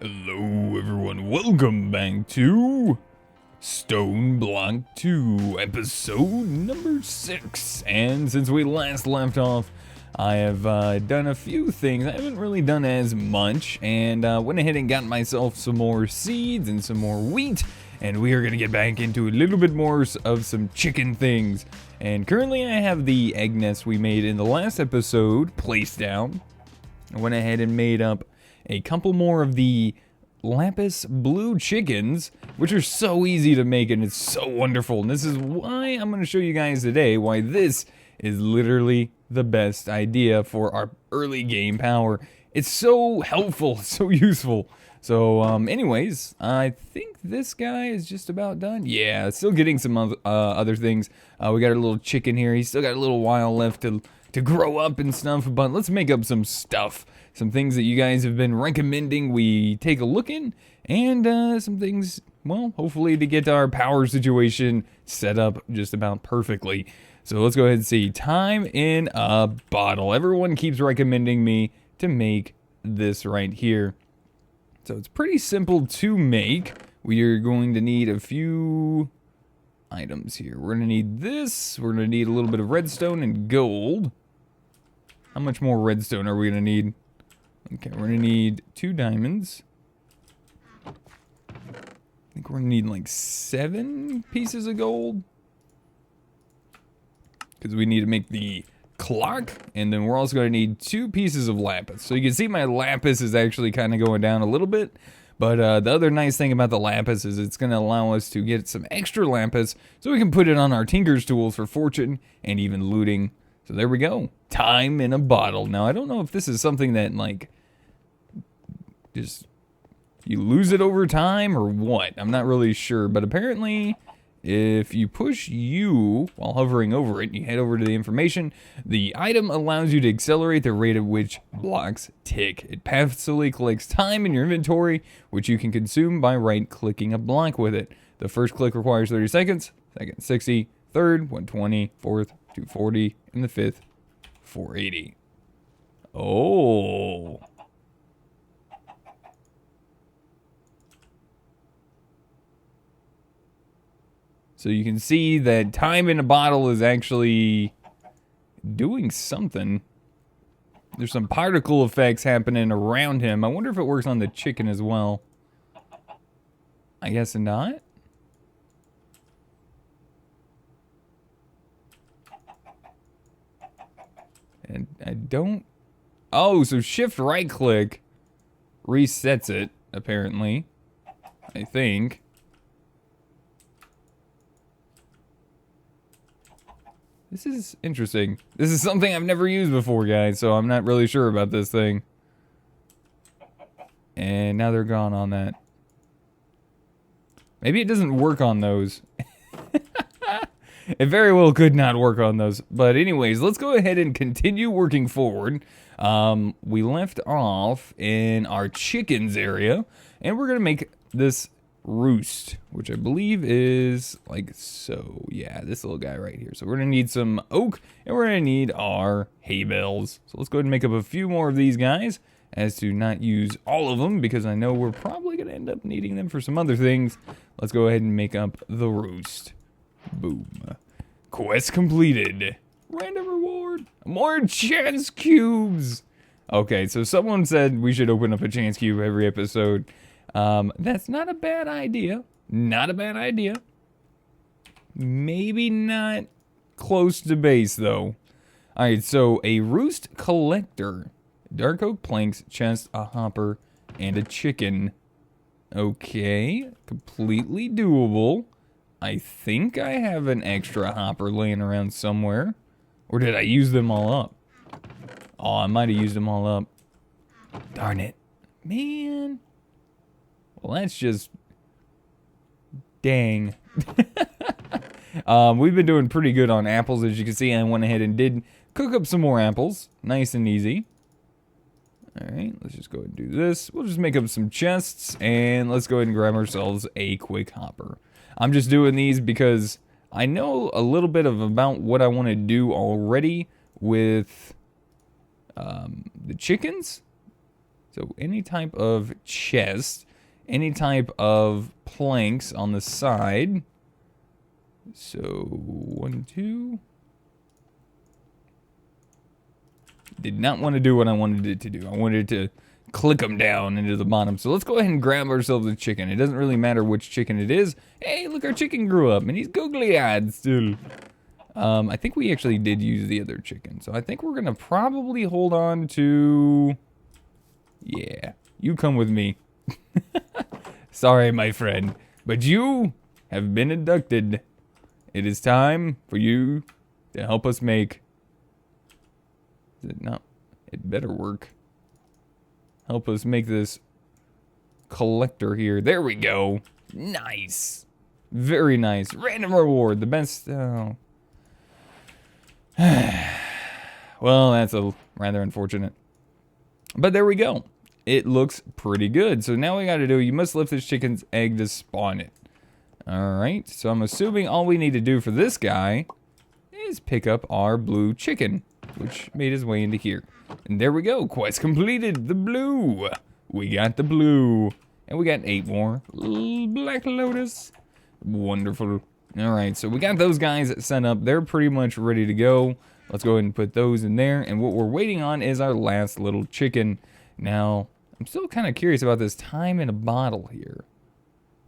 Hello everyone, welcome back to StoneBlock 2, episode number 6. And since we last left off, I have done a few things. I haven't really done as much, and went ahead and got myself some more seeds and some more wheat, and we are going to get back into a little bit more of some chicken things. And currently I have the egg nest we made in the last episode placed down. I went ahead and made up a couple more of the Lapis blue chickens, which are so easy to make and it's so wonderful. And this is why I'm going to show you guys today why this is literally the best idea for our early game power. It's so helpful, so useful. So anyways, I think this guy is just about done. Yeah, still getting some other things. We got a little chicken here. He's still got a little while left to grow up and stuff, but let's make up some stuff. Some things that you guys have been recommending we take a look in, and some things, well, hopefully to get our power situation set up just about perfectly. So let's go ahead and see. Time in a bottle. Everyone keeps recommending me to make this right here. So it's pretty simple to make. We are going to need a few items here. We're going to need this. We're going to need a little bit of redstone and gold. How much more redstone are we going to need? Okay, we're going to need 2 diamonds. I think we're going to need like 7 pieces of gold. Because we need to make the clock. And then we're also going to need 2 pieces of lapis. So you can see my lapis is actually kind of going down a little bit. But the other nice thing about the lapis is it's going to allow us to get some extra lapis so we can put it on our tinker's tools for fortune and even looting. So there we go. Time in a bottle. Now, I don't know if this is something that, like, just you lose it over time or what. I'm not really sure. But apparently, if you push U while hovering over it, you head over to the information, the item allows you to accelerate the rate at which blocks tick. It passively collects time in your inventory, which you can consume by right-clicking a block with it. The first click requires 30 seconds, second 60, third 120, fourth 240, and the fifth 480. Oh. So you can see that time in a bottle is actually doing something. There's some particle effects happening around him. I wonder if it works on the chicken as well. I guess not. And I don't... Oh, so shift right click resets it, apparently. I think. This is interesting. This is something I've never used before, guys, so I'm not really sure about this thing. And now they're gone on that. Maybe it doesn't work on those. It very well could not work on those. But anyways, let's go ahead and continue working forward. We left off in our chickens area, and we're going to make this roost, which I believe is like so. Yeah, this little guy right here. So we're going to need some oak, and we're going to need our hay bales. So let's go ahead and make up a few more of these guys, as to not use all of them, because I know we're probably going to end up needing them for some other things. Let's go ahead and make up the roost. Boom. Quest completed. Random reward. More chance cubes. Okay, so someone said we should open up a chance cube every episode. That's not a bad idea. Not a bad idea. Maybe not close to base, though. Alright, so a roost collector. Dark oak planks, chest, a hopper, and a chicken. Okay, completely doable. I think I have an extra hopper laying around somewhere. Or did I use them all up? Oh, I might have used them all up. Darn it. Man. Well, that's just... dang. We've been doing pretty good on apples, as you can see. I went ahead and did cook up some more apples. Nice and easy. Alright, let's just go ahead and do this. We'll just make up some chests, and let's go ahead and grab ourselves a quick hopper. I'm just doing these because I know a little bit about what I want to do already with the chickens. So any type of chest, any type of planks on the side. So 1, 2. Did not want to do what I wanted it to do. I wanted it to click them down into the bottom. So let's go ahead and grab ourselves a chicken. It doesn't really matter which chicken it is. Hey, look, our chicken grew up and he's googly-eyed still. I think we actually did use the other chicken. So I think we're going to probably hold on to... Yeah, you come with me. Sorry, my friend, but you have been abducted. It is time for you to help us make... Is it not? It better work. Help us make this collector here. There we go. Nice. Very nice. Random reward. The best... Oh. Well, that's a rather unfortunate. But there we go. It looks pretty good. So now we got to do, you must lift this chicken's egg to spawn it. Alright, so I'm assuming all we need to do for this guy is pick up our blue chicken, which made his way into here. And there we go, quest completed, the blue. We got the blue. And we got 8 more. Black Lotus. Wonderful. Alright, so we got those guys set up. They're pretty much ready to go. Let's go ahead and put those in there. And what we're waiting on is our last little chicken. Now, I'm still kind of curious about this time in a bottle here.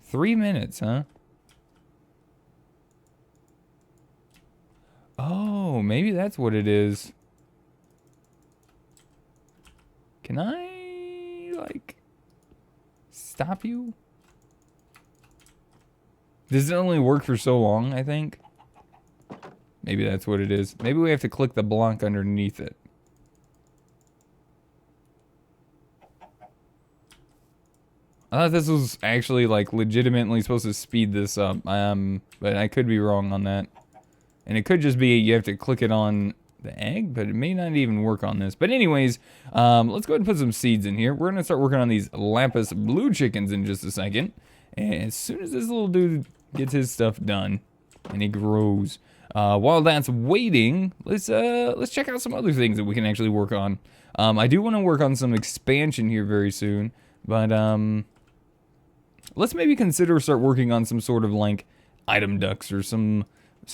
3 minutes, huh? Oh, maybe that's what it is. Can I, like, stop you? Does it only work for so long, I think? Maybe that's what it is. Maybe we have to click the block underneath it. I thought this was actually, like, legitimately supposed to speed this up. But I could be wrong on that. And it could just be you have to click it on the egg, but it may not even work on this. But anyways, let's go ahead and put some seeds in here. We're going to start working on these Lapis blue chickens in just a second. And as soon as this little dude gets his stuff done and he grows, while that's waiting, let's check out some other things that we can actually work on. I do want to work on some expansion here very soon, but let's maybe consider start working on some sort of like item ducts or some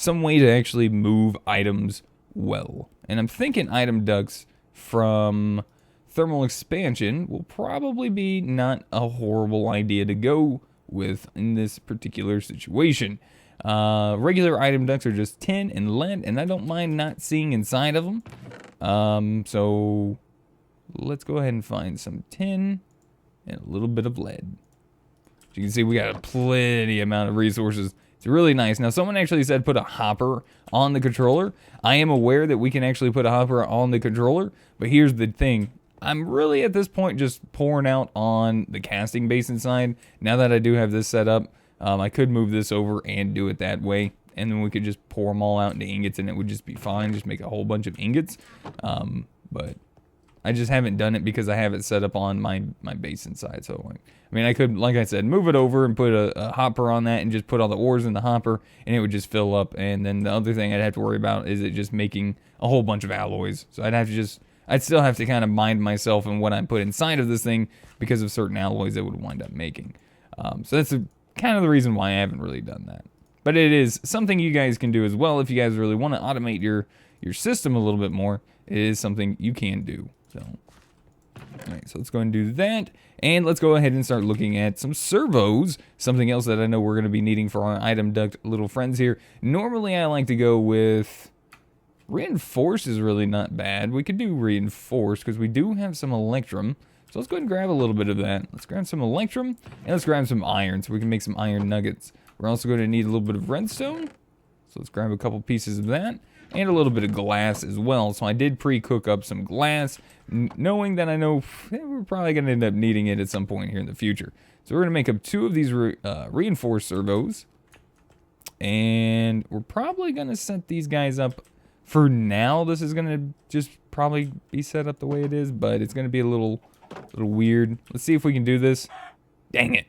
way to actually move items well. And I'm thinking item ducts from thermal expansion will probably be not a horrible idea to go with in this particular situation. Regular item ducts are just tin and lead, and I don't mind not seeing inside of them. So let's go ahead and find some tin and a little bit of lead. As you can see, we got a plenty amount of resources. It's really nice. Now, someone actually said put a hopper on the controller. I am aware that we can actually put a hopper on the controller, but here's the thing. I'm really at this point just pouring out on the casting basin side. Now that I do have this set up, I could move this over and do it that way, and then we could just pour them all out into ingots, and it would just be fine. Just make a whole bunch of ingots. But I just haven't done it because I have it set up on my basin side. So, I mean, I could, like I said, move it over and put a hopper on that and just put all the ores in the hopper, and it would just fill up. And then the other thing I'd have to worry about is it just making a whole bunch of alloys. So I'd still have to kind of mind myself in what I put inside of this thing because of certain alloys that would wind up making. So that's kind of the reason why I haven't really done that. But it is something you guys can do as well if you guys really want to automate your system a little bit more. It is something you can do. So, all right, so let's go and do that. And let's go ahead and start looking at some servos. Something else that I know we're going to be needing for our item duct little friends here. Normally, I like to go with... Reinforce is really not bad. We could do reinforce because we do have some electrum. So let's go ahead and grab a little bit of that. Let's grab some electrum and let's grab some iron so we can make some iron nuggets. We're also going to need a little bit of redstone. So let's grab a couple pieces of that and a little bit of glass as well. So I did pre-cook up some glass, knowing that I know we're probably going to end up needing it at some point here in the future. So we're going to make up 2 of these reinforced servos. And we're probably going to set these guys up. For now, this is going to just probably be set up the way it is, but it's going to be a little weird. Let's see if we can do this. Dang it.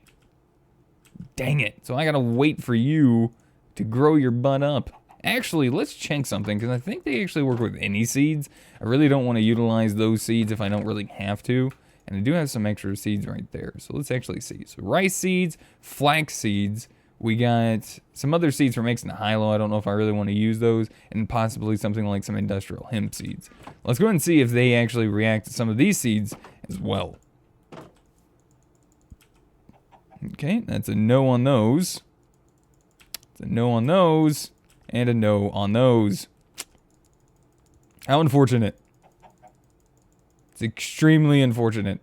Dang it. So I got to wait for you to grow your butt up. Actually, let's check something, because I think they actually work with any seeds. I really don't want to utilize those seeds if I don't really have to. And I do have some extra seeds right there. So let's actually see. So rice seeds, flax seeds. We got some other seeds for mixing hilo. I don't know if I really want to use those. And possibly something like some industrial hemp seeds. Let's go ahead and see if they actually react to some of these seeds as well. Okay, that's a no on those. It's a no on those. And a no on those. How unfortunate. It's extremely unfortunate.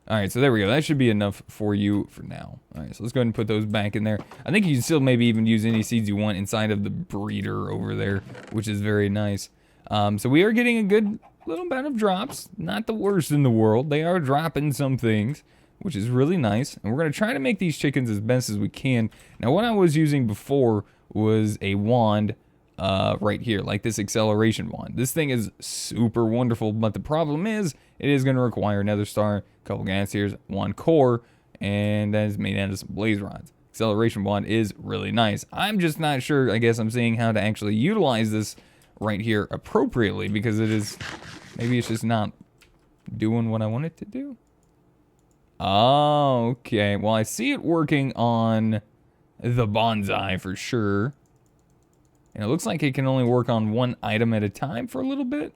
Alright, so there we go. That should be enough for you for now. Alright, so let's go ahead and put those back in there. I think you can still maybe even use any seeds you want inside of the breeder over there, which is very nice. So we are getting a good little amount of drops. Not the worst in the world. They are dropping some things, which is really nice. And we're going to try to make these chickens as best as we can. Now, what I was using before was a wand right here, like this acceleration wand. This thing is super wonderful, but the problem is it is going to require another star, a couple gas tiers, one core, and that is made out of some blaze rods. Acceleration wand is really nice. I'm just not sure. I guess I'm seeing how to actually utilize this right here appropriately, because it is, maybe it's just not doing what I want it to do. Oh, okay. Well, I see it working on the bonsai for sure. And it looks like it can only work on one item at a time for a little bit.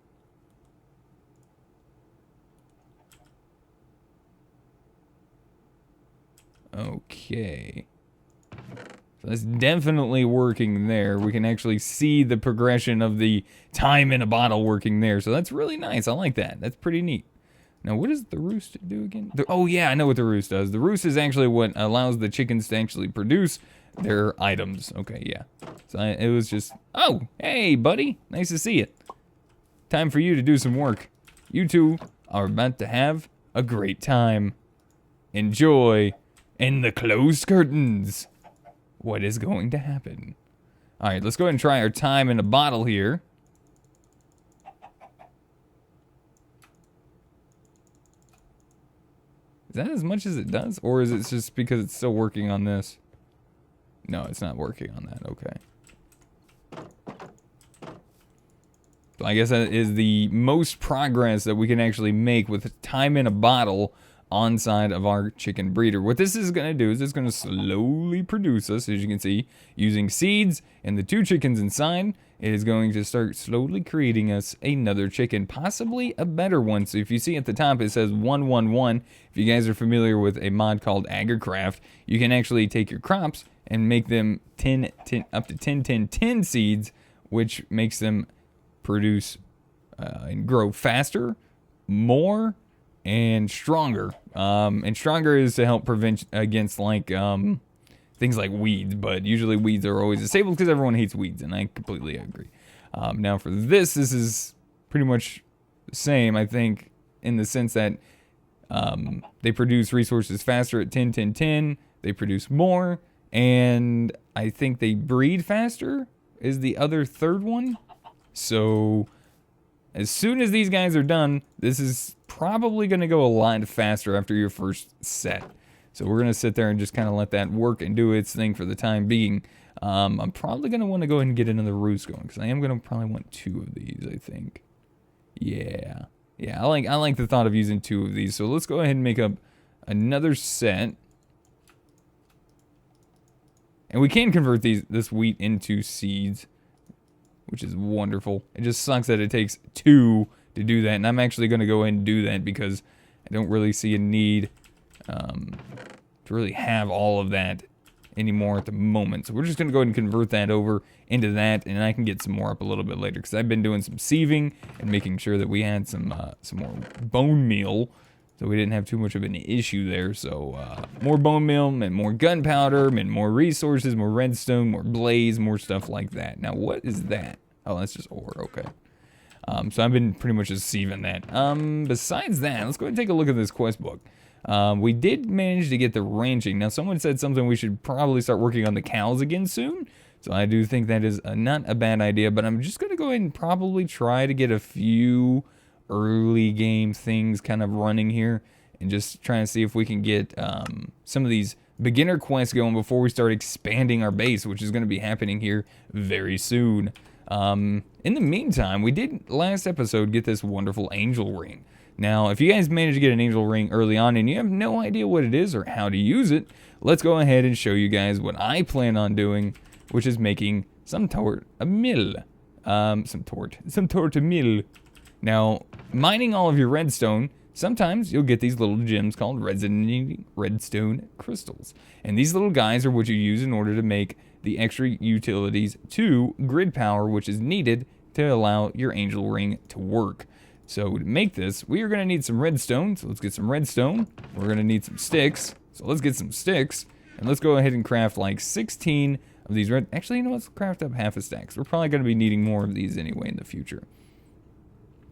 Okay. So that's definitely working there. We can actually see the progression of the time in a bottle working there. So that's really nice. I like that. That's pretty neat. Now, what does the roost do again? Oh, yeah, I know what the roost does. The roost is actually what allows the chickens to actually produce their items. Okay, yeah. So it was just, oh, hey, buddy. Nice to see you. Time for you to do some work. You two are about to have a great time. Enjoy in the closed curtains. What is going to happen? All right, let's go ahead and try our time in a bottle here. Is that as much as it does? Or is it just because it's still working on this? No, it's not working on that. Okay. So I guess that is the most progress that we can actually make with time in a bottle on side of our chicken breeder. What this is going to do is it's going to slowly produce us, as you can see, using seeds and the 2 chickens inside. It is going to start slowly creating us another chicken, possibly a better one. So if you see at the top, it says 111. If you guys are familiar with a mod called AgriCraft, you can actually take your crops and make them 10, up to 10 seeds, which makes them produce and grow faster, more, and stronger. And stronger is to help prevent against like things like weeds, but usually weeds are always disabled because everyone hates weeds, and I completely agree. Now for this is pretty much the same, I think, in the sense that they produce resources faster at 10, 10, 10. They produce more, and I think they breed faster is the other third one. So as soon as these guys are done, this is probably going to go a lot faster after your first set. So we're going to sit there and just kind of let that work and do its thing for the time being. I'm probably going to want to go ahead and get another roost going, because I am going to probably want 2 of these, I think. Yeah. Yeah, I like the thought of using 2 of these. So let's go ahead and make up another set. And we can convert this wheat into seeds, which is wonderful. It just sucks that it takes 2 to do that, and I'm actually going to go ahead and do that because I don't really see a need to really have all of that anymore at the moment. So we're just going to go ahead and convert that over into that, and I can get some more up a little bit later, because I've been doing some sieving and making sure that we had some more bone meal, so we didn't have too much of an issue there. So more bone meal and more gunpowder and more resources, more redstone, more blaze, more stuff like that. Now what is that? Oh, that's just ore. Okay. So I've been pretty much just sieving that. Besides that, let's go ahead and take a look at this quest book. We did manage to get the ranching. Now, someone said something we should probably start working on the cows again soon. So I do think that is not a bad idea, but I'm just going to go ahead and probably try to get a few early game things kind of running here and just trying to see if we can get some of these beginner quests going before we start expanding our base, which is going to be happening here very soon. In the meantime, we did last episode get this wonderful angel ring. Now, if you guys manage to get an angel ring early on and you have no idea what it is or how to use it, let's go ahead and show you guys what I plan on doing, which is making some a mill. Some a mill. Now, mining all of your redstone, sometimes you'll get these little gems called redstone crystals. And these little guys are what you use in order to make the extra utilities to grid power, which is needed to allow your angel ring to work. So to make this, we are going to need some redstone. So let's get some redstone. We're going to need some sticks. So let's get some sticks. And let's go ahead and craft like 16 of these Actually, you know, let's craft up half a stack. So we're probably going to be needing more of these anyway in the future.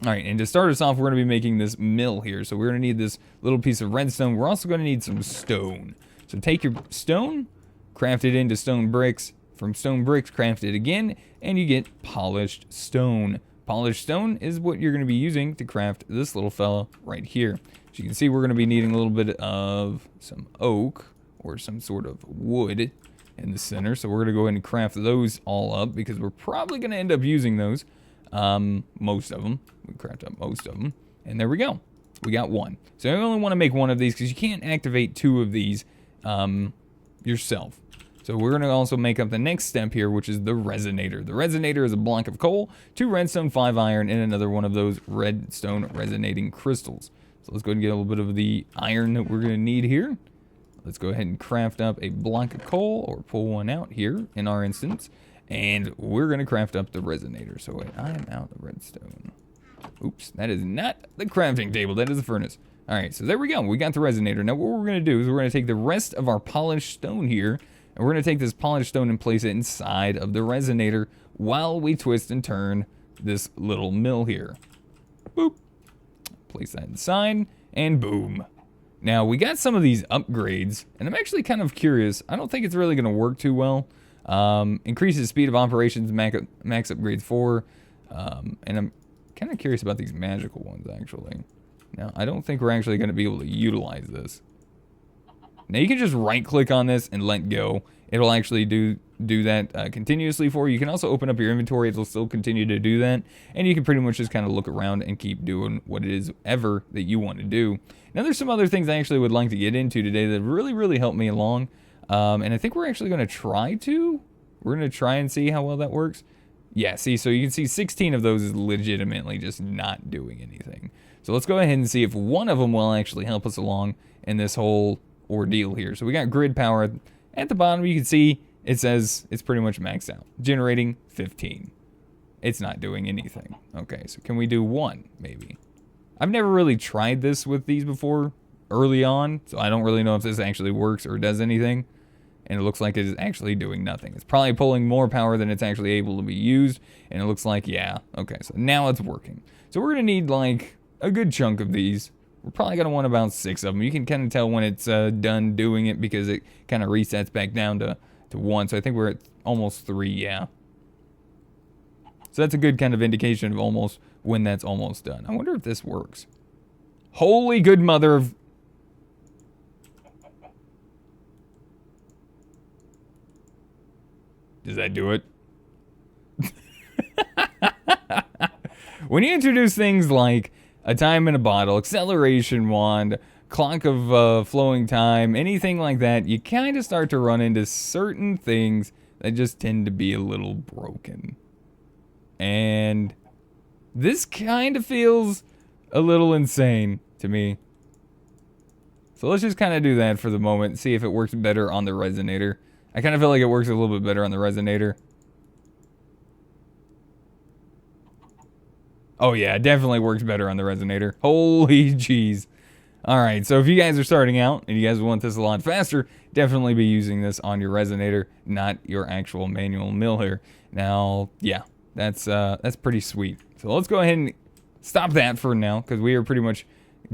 All right, and to start us off, we're going to be making this mill here. So we're going to need this little piece of redstone. We're also going to need some stone. So take your stone, craft it into stone bricks. From stone bricks, craft it again, and you get polished stone. Polished stone is what you're going to be using to craft this little fella right here. As you can see, we're going to be needing a little bit of some oak or some sort of wood in the center. So we're going to go ahead and craft those all up because we're probably going to end up using those. Most of them. We craft up most of them. And there we go. We got one. So I only want to make one of these because you can't activate two of these yourself. So we're going to also make up the next step here, which is the resonator. The resonator is a block of coal, 2 redstone, 5 iron, and another one of those redstone resonating crystals. So let's go ahead and get a little bit of the iron that we're going to need here. Let's go ahead and craft up a block of coal, or pull one out here in our instance. And we're going to craft up the resonator. So wait, I am out of redstone. Oops, that is not the crafting table. That is the furnace. All right, so there we go. We got the resonator. Now what we're going to do is we're going to take the rest of our polished stone here, and we're going to take this polished stone and place it inside of the resonator while we twist and turn this little mill here. Boop. Place that inside, and boom. Now, we got some of these upgrades, and I'm actually kind of curious. I don't think it's really going to work too well. Increases speed of operations, max upgrades 4. And I'm kind of curious about these magical ones, actually. Now, I don't think we're actually going to be able to utilize this. Now you can just right click on this and let go. It'll actually do that continuously for you. You can also open up your inventory. It'll still continue to do that. And you can pretty much just kind of look around and keep doing what it is ever that you want to do. Now there's some other things I actually would like to get into today that really help me along. And I think we're actually going to try to. We're going to try and see how well that works. Yeah, see, so you can see 16 of those is legitimately just not doing anything. So let's go ahead and see if one of them will actually help us along in this whole ordeal here. So we got grid power at the bottom. You can see it says it's pretty much maxed out, generating 15. It's not doing anything. Okay, so can we do 1 maybe? I've never really tried this with these before early on, so I don't really know if this actually works or does anything. And it looks like it is actually doing nothing. It's probably pulling more power than it's actually able to be used, and it looks like, yeah, okay, so now it's working. So we're gonna need like a good chunk of these. We're probably going to want about 6 of them. You can kind of tell when it's done doing it because it kind of resets back down to 1. So I think we're at almost 3, yeah. So that's a good kind of indication of almost when that's almost done. I wonder if this works. Holy good mother of... Does that do it? When you introduce things like a time in a bottle, acceleration wand, clock of flowing time, anything like that, you kind of start to run into certain things that just tend to be a little broken. And this kind of feels a little insane to me. So let's just kind of do that for the moment and see if it works better on the resonator. I kind of feel like it works a little bit better on the resonator. Oh yeah, it definitely works better on the resonator. Holy jeez. Alright, so if you guys are starting out and you guys want this a lot faster, definitely be using this on your resonator, not your actual manual mill here. Now, yeah, that's pretty sweet. So let's go ahead and stop that for now, because we are pretty much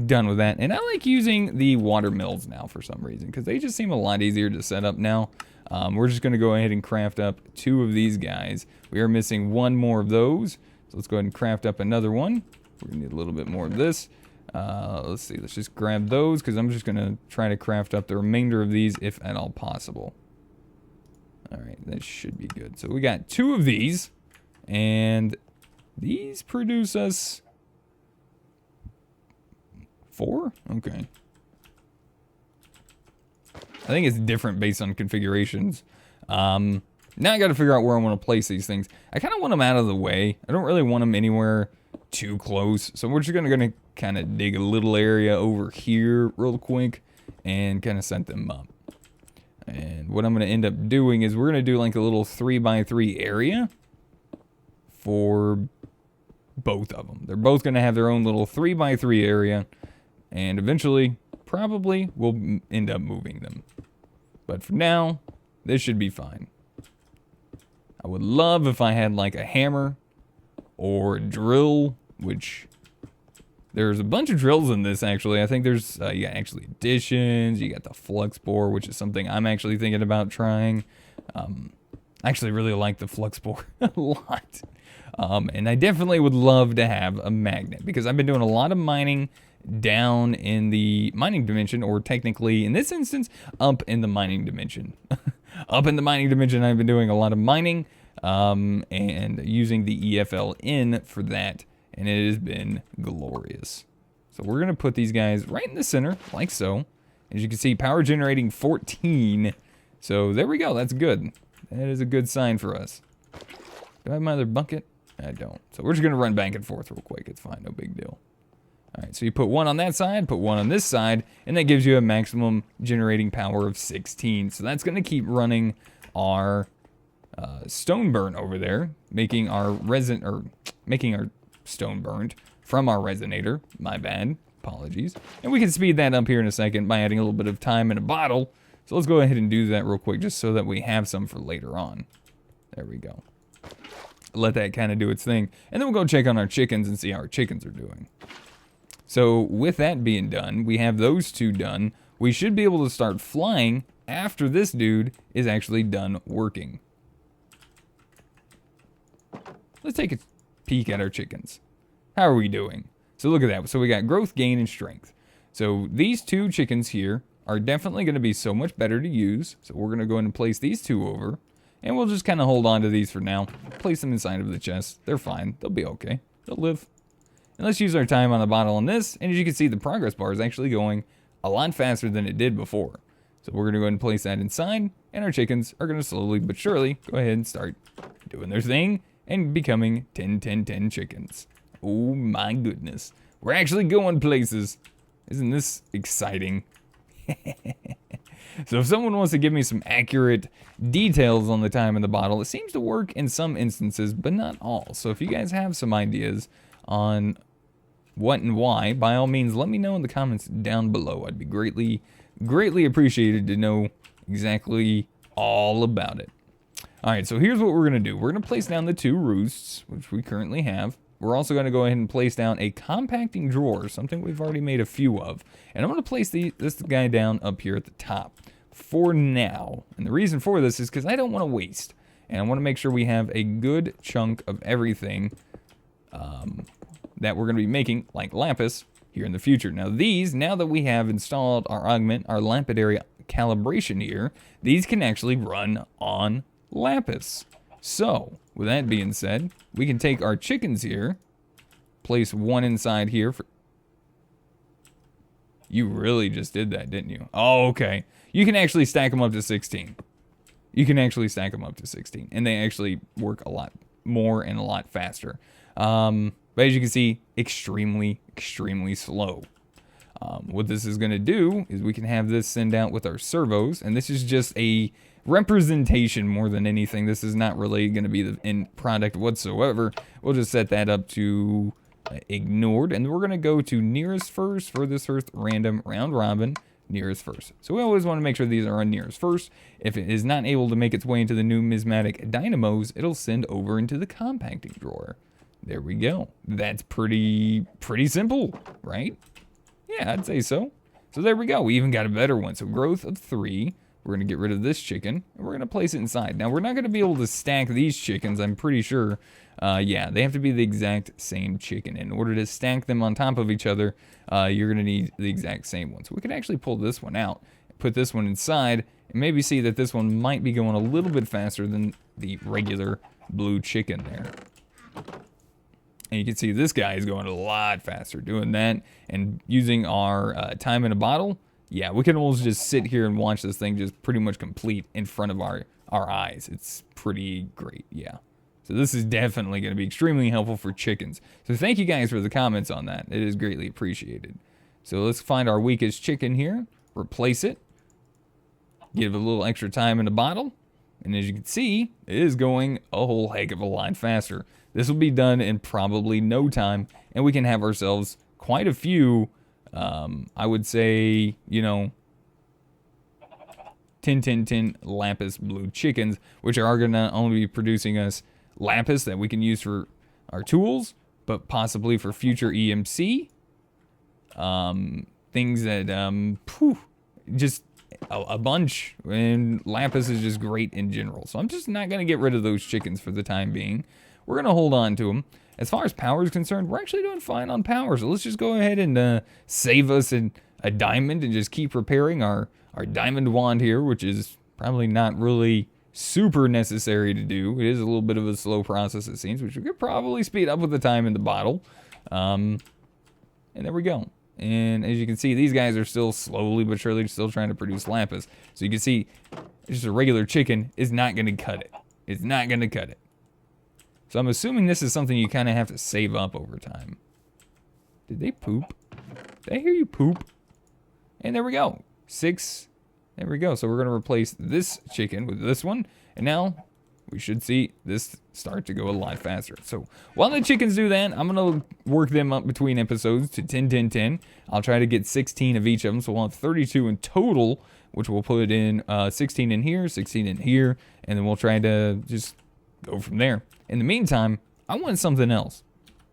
done with that. And I like using the water mills now for some reason, because they just seem a lot easier to set up now. We're just going to go ahead and craft up 2 of these guys. We are missing 1 more of those. So let's go ahead and craft up another one. We're going to need a little bit more of this. Let's see, let's just grab those, because I'm just going to try to craft up the remainder of these, if at all possible. Alright, that should be good. So we got 2 of these, and these produce us 4? Okay. I think it's different based on configurations. Now I got to figure out where I want to place these things. I kind of want them out of the way. I don't really want them anywhere too close. So we're just gonna kind of dig a little area over here real quick and kind of set them up. And what I'm gonna end up doing is we're gonna do like a little 3x3 area for both of them. They're both gonna have their own little 3x3 area, and eventually probably we'll end up moving them. But for now, this should be fine. I would love if I had like a hammer or a drill, which there's a bunch of drills in this actually. I think there's, you got actually additions, you got the flux bore, which is something I'm actually thinking about trying. I actually really like the flux bore a lot. And I definitely would love to have a magnet because I've been doing a lot of mining down in the mining dimension, or technically in this instance, up in the mining dimension. Up in the mining dimension, I've been doing a lot of mining and using the EFLN for that, and it has been glorious. So we're gonna put these guys right in the center, like so. As you can see, power generating 14. So there we go, that's good. That is a good sign for us. Do I have my other bucket? I don't. So we're just gonna run back and forth real quick. It's fine, no big deal. All right, so you put one on that side, put one on this side, and that gives you a maximum generating power of 16. So that's going to keep running our stone burn over there, making our stone burnt from our resonator. My bad, apologies. And we can speed that up here in a second by adding a little bit of time in a bottle. So let's go ahead and do that real quick, just so that we have some for later on. There we go. Let that kind of do its thing, and then we'll go check on our chickens and see how our chickens are doing. So with that being done, we have those two done. We should be able to start flying after this dude is actually done working. Let's take a peek at our chickens. How are we doing? So look at that. So we got growth, gain, and strength. So these two chickens here are definitely going to be so much better to use. So we're going to go ahead and place these two over. And we'll just kind of hold on to these for now. Place them inside of the chest. They're fine. They'll be okay. They'll live. And let's use our time on the bottle on this, and as you can see, the progress bar is actually going a lot faster than it did before. So we're going to go ahead and place that inside, and our chickens are going to slowly but surely go ahead and start doing their thing and becoming 10-10-10 chickens. Oh my goodness. We're actually going places. Isn't this exciting? So if someone wants to give me some accurate details on the time in the bottle, it seems to work in some instances, but not all. So if you guys have some ideas on what and why, by all means, let me know in the comments down below. I'd be greatly appreciated to know exactly all about it. All right, so here's what we're going to do. We're going to place down the 2 roosts, which we currently have. We're also going to go ahead and place down a compacting drawer, something we've already made a few of. And I'm going to place this guy down up here at the top for now. And the reason for this is because I don't want to waste. And I want to make sure we have a good chunk of everything that we're going to be making, like Lapis, here in the future. Now that we have installed our augment, our lapidary calibration here, these can actually run on Lapis. So, with that being said, we can take our chickens here, place one inside here. You really just did that, didn't you? Oh, okay. You can actually stack them up to 16. You can actually stack them up to 16, and they actually work a lot more and a lot faster. But as you can see, extremely slow. What this is going to do is we can have this send out with our servos, and this is just a representation more than anything. This is not really going to be the end product whatsoever. We'll just set that up to ignored, and we're going to go to nearest first, furthest first, random, round robin, nearest first. So we always want to make sure these are on nearest first. If it is not able to make its way into the numismatic dynamos, it'll send over into the compacting drawer. There we go. That's pretty simple, right? Yeah, I'd say so. So there we go. We even got a better one. So growth of 3. We're going to get rid of this chicken, and we're going to place it inside. Now, we're not going to be able to stack these chickens, I'm pretty sure. Yeah, they have to be the exact same chicken. In order to stack them on top of each other, you're going to need the exact same one. So we could actually pull this one out, put this one inside, and maybe see that this one might be going a little bit faster than the regular blue chicken there. And you can see this guy is going a lot faster doing that. And using our time in a bottle, yeah, we can almost just sit here and watch this thing just pretty much complete in front of our eyes. It's pretty great, yeah. So this is definitely going to be extremely helpful for chickens. So thank you guys for the comments on that. It is greatly appreciated. So let's find our weakest chicken here, replace it, give it a little extra time in the bottle, and as you can see, it is going a whole heck of a lot faster. This will be done in probably no time, and we can have ourselves quite a few, I would say, you know, 10 Lapis blue chickens, which are going to not only be producing us Lapis that we can use for our tools, but possibly for future EMC. Things that, just a bunch, and Lapis is just great in general. So I'm just not going to get rid of those chickens for the time being. We're going to hold on to them. As far as power is concerned, we're actually doing fine on power. So let's just go ahead and save us a diamond and just keep repairing our diamond wand here, which is probably not really super necessary to do. It is a little bit of a slow process, it seems, which we could probably speed up with the time in the bottle. And there we go. And as you can see, these guys are still slowly but surely still trying to produce Lapis. So you can see, just a regular chicken is not going to cut it. It's not going to cut it. So I'm assuming this is something you kind of have to save up over time. Did they poop? Did I hear you poop? And there we go. 6. There we go. So we're going to replace this chicken with this one. And now we should see this start to go a lot faster. So while the chickens do that, I'm going to work them up between episodes to 10, 10, 10. I'll try to get 16 of each of them. So we'll have 32 in total, which we'll put in 16 in here, 16 in here, and then we'll try to just go from there. In the meantime, I want something else.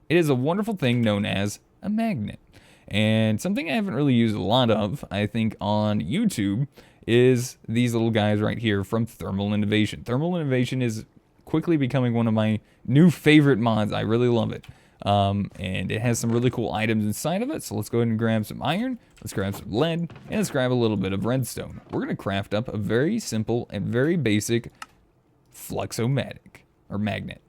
It is a wonderful thing known as a magnet. And something I haven't really used a lot of, I think, on YouTube is these little guys right here from Thermal Innovation. Thermal Innovation is quickly becoming one of my new favorite mods. I really love it. And it has some really cool items inside of it. So let's go ahead and grab some iron. Let's grab some lead. And let's grab a little bit of redstone. We're going to craft up a very simple and very basic fluxomatic. Or magnet.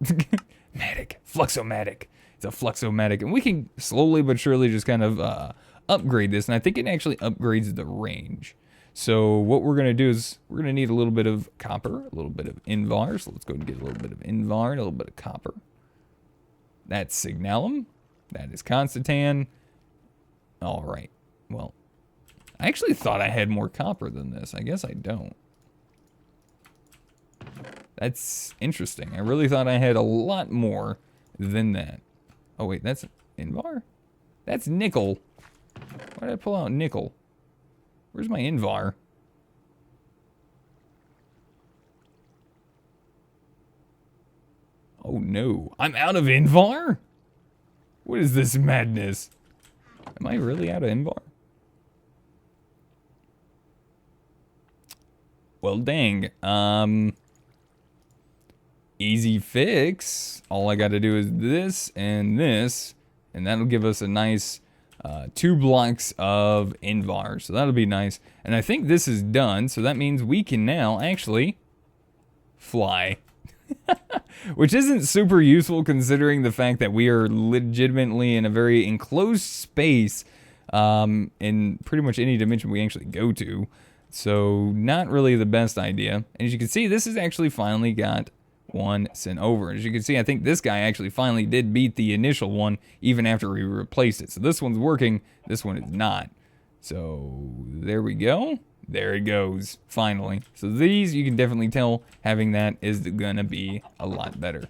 Fluxomatic. It's a fluxomatic. And we can slowly but surely just kind of upgrade this. And I think it actually upgrades the range. So what we're going to do is we're going to need a little bit of copper, a little bit of invar. So let's go and get a little bit of invar, a little bit of copper. That's signalum. That is constantan. All right. Well, I actually thought I had more copper than this. I guess I don't. That's interesting. I really thought I had a lot more than that. Oh, wait, that's invar? That's nickel. Why did I pull out nickel? Where's my invar? Oh no, I'm out of invar? What is this madness? Am I really out of invar? Well, dang. Easy fix. All I gotta do is this, and that'll give us a nice 2 blocks of invar. So that'll be nice. And I think this is done, so that means we can now actually fly. Which isn't super useful considering the fact that we are legitimately in a very enclosed space in pretty much any dimension we actually go to. So not really the best idea. And as you can see, this has actually finally got one sent over. As you can see, I think this guy actually finally did beat the initial one even after we replaced it. So this one's working, this one is not. So there we go. There it goes, finally. So these, you can definitely tell having that is gonna be a lot better.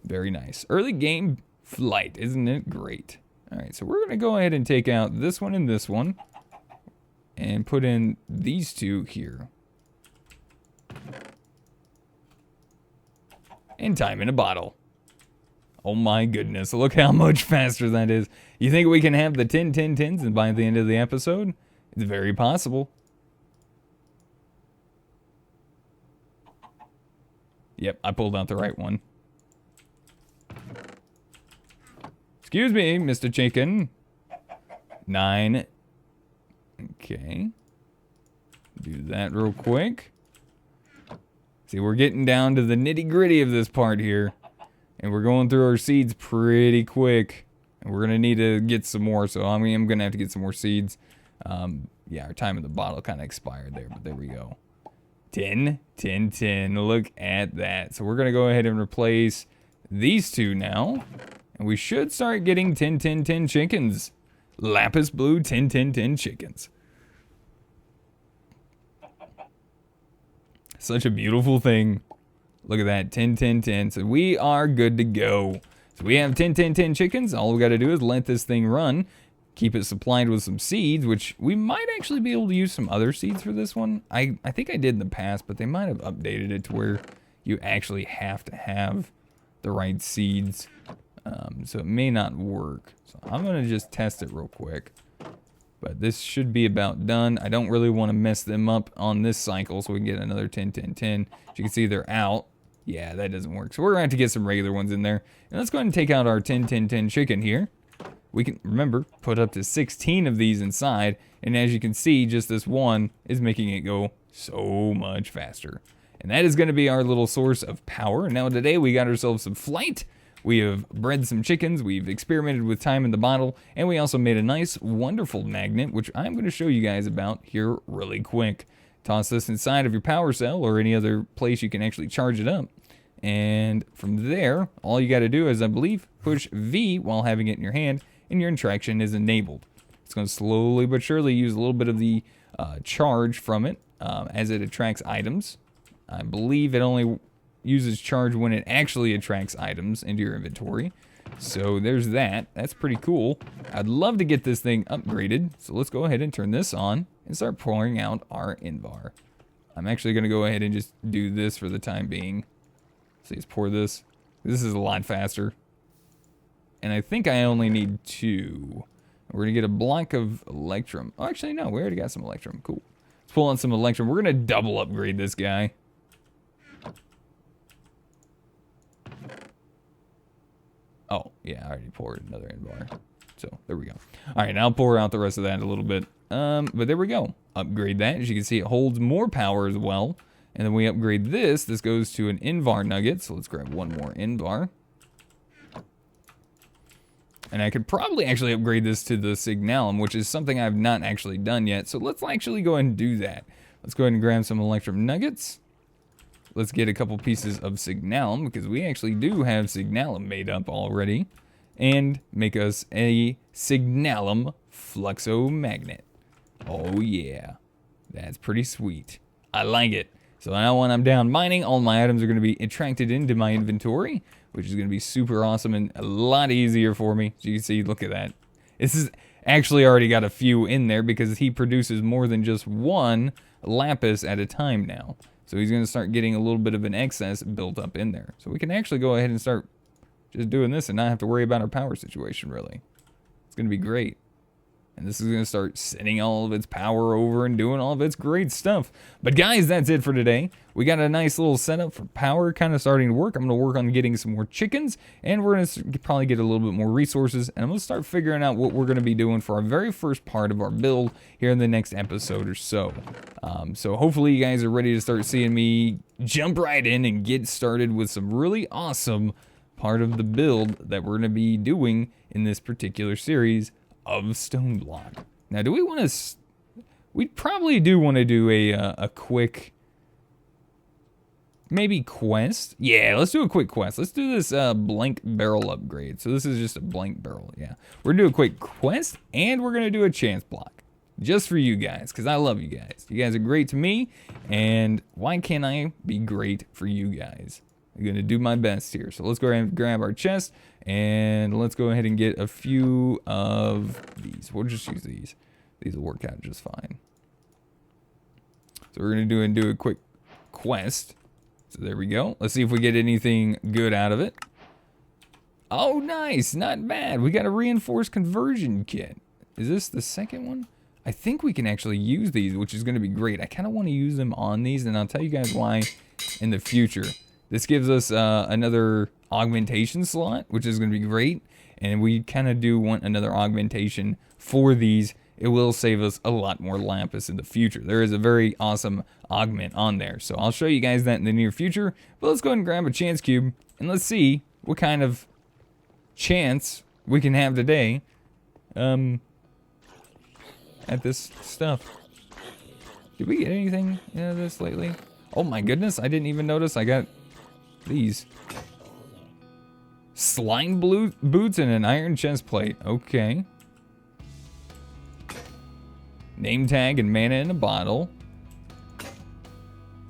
Very nice. Early game flight, isn't it great? All right, so we're gonna go ahead and take out this one and this one and put in these two here. And time in a bottle. Oh my goodness, look how much faster that is. You think we can have the 10, 10, 10s and by the end of the episode? It's very possible. Yep, I pulled out the right one. Excuse me, Mr. Chicken. 9. Okay. Do that real quick. See, we're getting down to the nitty-gritty of this part here. And we're going through our seeds pretty quick. And we're going to need to get some more. So I'm going to have to get some more seeds. Yeah, our time in the bottle kind of expired there. But there we go. 10, 10, 10. Look at that. So we're going to go ahead and replace these two now. And we should start getting 10, 10, 10 chickens. Lapis blue 10, 10, 10 chickens. Such a beautiful thing. Look at that, 10, 10, 10. So we are good to go. So we have 10, 10, 10 chickens. All we got to do is let this thing run. Keep it supplied with some seeds, which we might actually be able to use some other seeds for this one. I think I did in the past, but they might have updated it to where you actually have to have the right seeds. So it may not work. So I'm going to just test it real quick. But this should be about done. I don't really want to mess them up on this cycle, so we can get another 10, 10, 10. As you can see, they're out. Yeah, that doesn't work. So we're going to have to get some regular ones in there. And let's go ahead and take out our 10, 10, 10 chicken here. We can, remember, put up to 16 of these inside. And as you can see, just this one is making it go so much faster. And that is going to be our little source of power. Now today we got ourselves some flight. We have bred some chickens, we've experimented with time in the bottle, and we also made a nice, wonderful magnet, which I'm going to show you guys about here really quick. Toss this inside of your power cell or any other place you can actually charge it up. And from there, all you got to do is, I believe, push V while having it in your hand, and your attraction is enabled. It's going to slowly but surely use a little bit of the charge from it as it attracts items. I believe it only uses charge when it actually attracts items into your inventory. So there's that. That's pretty cool. I'd love to get this thing upgraded. So let's go ahead and turn this on and start pouring out our invar. I'm actually going to go ahead and just do this for the time being. So let's pour this. This is a lot faster. And I think I only need 2. We're going to get a block of electrum. Oh, actually, no. We already got some electrum. Cool. Let's pull on some electrum. We're going to double upgrade this guy. Oh, yeah, I already poured another invar. So, there we go. Alright, now I'll pour out the rest of that a little bit. But there we go. Upgrade that. As you can see, it holds more power as well. And then we upgrade this. This goes to an invar nugget. So, let's grab one more invar. And I could probably actually upgrade this to the signalum, which is something I've not actually done yet. So, let's actually go ahead and do that. Let's go ahead and grab some electrum nuggets. Let's get a couple pieces of signalum, because we actually do have signalum made up already. And make us a signalum fluxomagnet. Oh yeah, that's pretty sweet. I like it. So now when I'm down mining, all my items are going to be attracted into my inventory, which is going to be super awesome and a lot easier for me. So you can see, look at that. This is actually already got a few in there because he produces more than just one lapis at a time now. So he's going to start getting a little bit of an excess built up in there. So we can actually go ahead and start just doing this and not have to worry about our power situation, really. It's going to be great. And this is going to start sending all of its power over and doing all of its great stuff. But guys, that's it for today. We got a nice little setup for power kind of starting to work. I'm going to work on getting some more chickens. And we're going to probably get a little bit more resources. And I'm going to start figuring out what we're going to be doing for our very first part of our build here in the next episode or so. So hopefully you guys are ready to start seeing me jump right in and get started with some really awesome part of the build that we're going to be doing in this particular series of StoneBlock. Now, do we want to... We probably do want to do a quick... Maybe quest? Yeah, let's do a quick quest. Let's do this blank barrel upgrade. So this is just a blank barrel, yeah. We're going to do a quick quest, and we're going to do a chance block. Just for you guys, because I love you guys. You guys are great to me, and why can't I be great for you guys? I'm going to do my best here. So let's go ahead and grab our chest, and let's go ahead and get a few of these. We'll just use these. These will work out just fine. So we're going to do a quick quest. So there we go. Let's see if we get anything good out of it. Oh, nice. Not bad. We got a reinforced conversion kit. Is this the second one? I think we can actually use these, which is going to be great. I kind of want to use them on these, and I'll tell you guys why in the future. This gives us another augmentation slot, which is going to be great. And we kind of do want another augmentation for these. It will save us a lot more lapis in the future. There is a very awesome augment on there. So I'll show you guys that in the near future. But let's go ahead and grab a chance cube, and let's see what kind of chance we can have today at this stuff. Did we get anything out of this lately? Oh my goodness, I didn't even notice I got these. Slime boots and an iron chest plate. Okay. Name tag and mana in a bottle.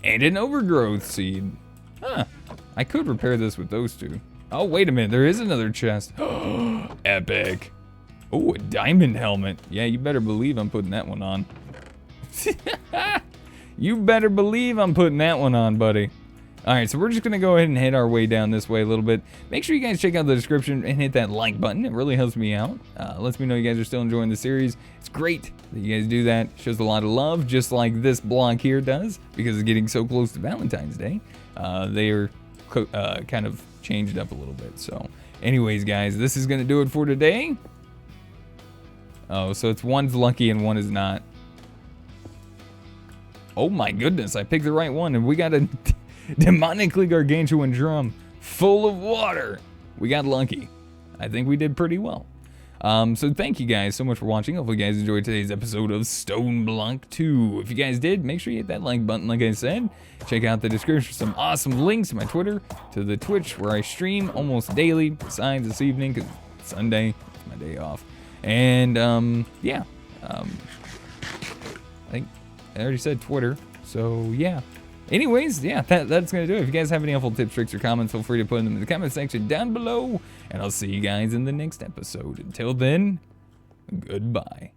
And an overgrowth seed. Huh. I could repair this with those two. Oh, wait a minute. There is another chest. Epic. Oh, a diamond helmet. Yeah, you better believe I'm putting that one on. You better believe I'm putting that one on, buddy. Alright, so we're just going to go ahead and head our way down this way a little bit. Make sure you guys check out the description and hit that like button. It really helps me out. Lets me know you guys are still enjoying the series. It's great that you guys do that. Shows a lot of love, just like this block here does, because it's getting so close to Valentine's Day. They are kind of changed up a little bit. So, anyways, guys, this is going to do it for today. Oh, so it's one's lucky and one is not. Oh my goodness, I picked the right one, and we got a demonically gargantuan drum full of water. We got lucky. I think we did pretty well. So thank you guys so much for watching. Hopefully you guys enjoyed today's episode of StoneBlock 2. If you guys did, make sure you hit that like button like I said. Check out the description for some awesome links to my Twitter, to the Twitch where I stream almost daily, besides this evening because it's Sunday, it's my day off. And yeah, I think I already said Twitter, so yeah. Anyways, yeah, that's going to do it. If you guys have any helpful tips, tricks, or comments, feel free to put them in the comment section down below. And I'll see you guys in the next episode. Until then, goodbye.